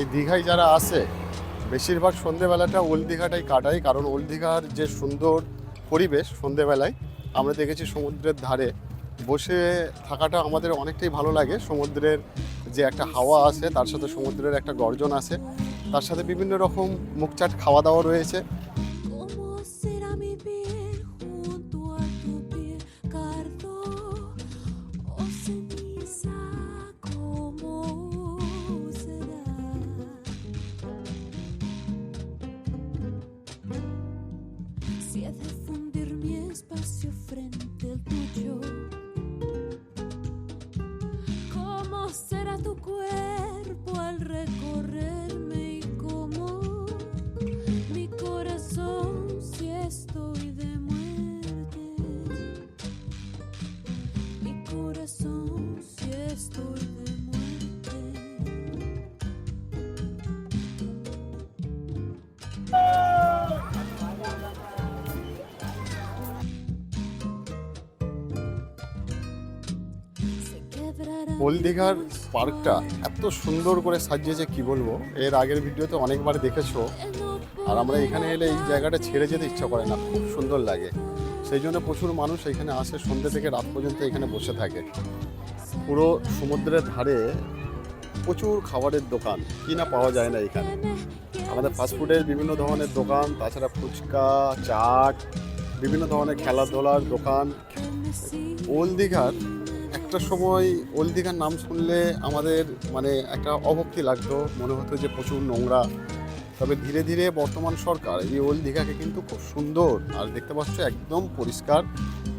এই দীঘায় যারা আসে বেশিরভাগ সন্ধেবেলাটা ওল্ড দীঘাটাই কাটায়, কারণ ওল্ড দীঘার যে সুন্দর পরিবেশ সন্ধেবেলায় আমরা দেখেছি সমুদ্রের ধারে বসে থাকাটা আমাদের অনেকটাই ভালো লাগে। সমুদ্রের যে একটা হাওয়া আছে, তার সাথে সমুদ্রের একটা গর্জন আছে, তার সাথে বিভিন্ন রকম মুখচাট খাওয়া দাওয়া রয়েছে। Será tu cuerpo al recorrerme y cómo mi corazón si estoy de muerte, mi corazón si estoy de muerte. Old দীঘার পার্কটা এত সুন্দর করে সাজিয়েছে কি বলবো। এর আগের ভিডিওতে অনেকবার দেখেছো, আর আমরা এখানে এলে এই জায়গাটা ছেড়ে যেতে ইচ্ছা করে না, খুব সুন্দর লাগে। সেই জন্য প্রচুর মানুষ এখানে আসে, সন্ধ্যে থেকে রাত পর্যন্ত এখানে বসে থাকে। পুরো সমুদ্রের ধারে প্রচুর খাবারের দোকান, কি না পাওয়া যায় না এখানে। আমাদের ফাস্টফুডের বিভিন্ন ধরনের দোকান, তাছাড়া ফুচকা, চাট, বিভিন্ন ধরনের খেলাধুলার দোকান। ওল্ড দীঘার একটা সময় ওল্ড দীঘার নাম শুনলে আমাদের মানে একটা অভক্তি লাগতো, মনে হতো যে প্রচুর নোংরা। তবে ধীরে ধীরে বর্তমান সরকার এই ওল্ড দীঘাকে কিন্তু খুব সুন্দর, আর দেখতে পাচ্ছ একদম পরিষ্কার।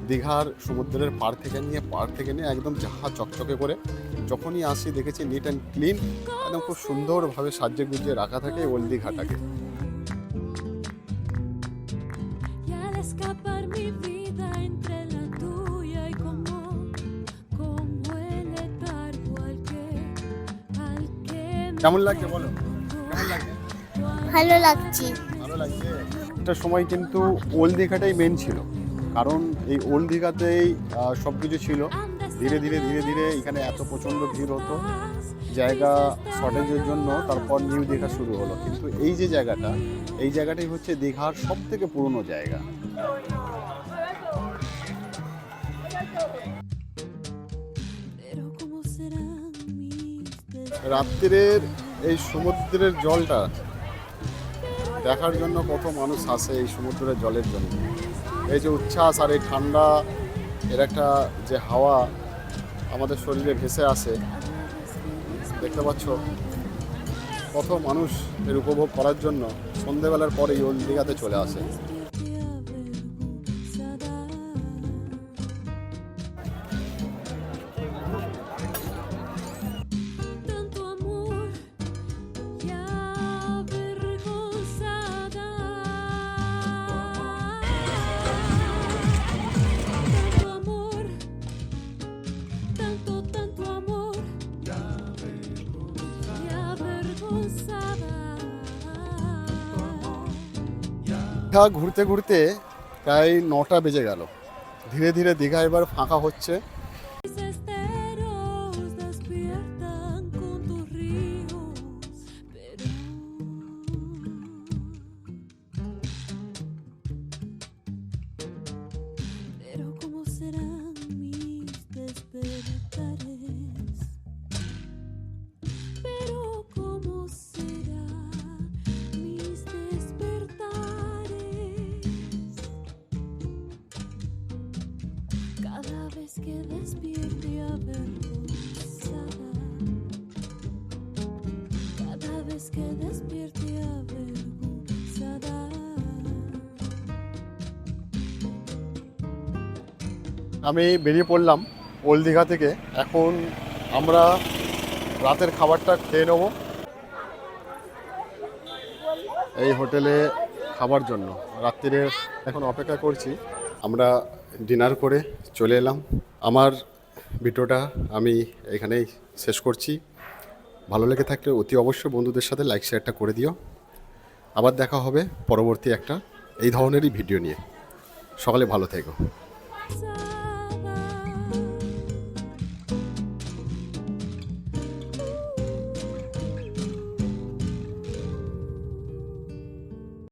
দীঘার সমুদ্রের পাড় থেকে নিয়ে একদম জাহা চকচকে করে যখনই আসি দেখেছি নিট অ্যান্ড ক্লিন, একদম খুব সুন্দরভাবে সাজিয়ে গুজিয়ে রাখা থাকে ওল্ড দীঘাটাকে। কেমন লাগছে বলো, কেমন লাগছে? ভালো লাগছে। ভালো লাগছে। একটা সময় কিন্তু ওল্ড দীঘাটাই মেন ছিল, কারণ এই ওল্ড দীঘাতেই সব কিছু ছিল। ধীরে ধীরে এখানে এত প্রচণ্ড ভিড় হতো, জায়গা শর্টেজের জন্য তারপর নিউ দীঘা শুরু হলো। কিন্তু এই যে জায়গাটা, এই জায়গাটাই হচ্ছে দীঘার সব থেকে পুরনো জায়গা। রাত্রিরের এই সমুদ্রের জলটা দেখার জন্য কত মানুষ আসে, এই সমুদ্রের জলের জন্য। এই যে উচ্ছ্বাস আর এই ঠান্ডা, এর একটা যে হাওয়া আমাদের শরীরে ভেসে আসে, দেখতে পাচ্ছ কত মানুষ এর উপভোগ করার জন্য সন্ধেবেলার পরেই ওল্ড দীঘাতে চলে আসে। দীঘা ঘুরতে ঘুরতে প্রায় 9টা বেজে গেল। ধীরে ধীরে দীঘা এবার ফাঁকা হচ্ছে। Que despierte avergonzada, cada vez que despierte avergonzada. আমি বেরিয়ে পড়লাম ওল্ড দীঘা থেকে। এখন আমরা রাতের খাবারটা খেয়ে নেব এই হোটেলে খাবার জন্য। রাত্রিরে এখন অপেক্ষা করছি। আমরা ডিনার করে চলে এলাম। আমার ভিডিওটা আমি এখানেই শেষ করছি। ভালো লেগে থাকলে অতি অবশ্যই বন্ধুদের সাথে লাইক শেয়ারটা করে দিও। আবার দেখা হবে পরবর্তী একটা এই ধরনেরই ভিডিও নিয়ে। সকালে ভালো থেকো।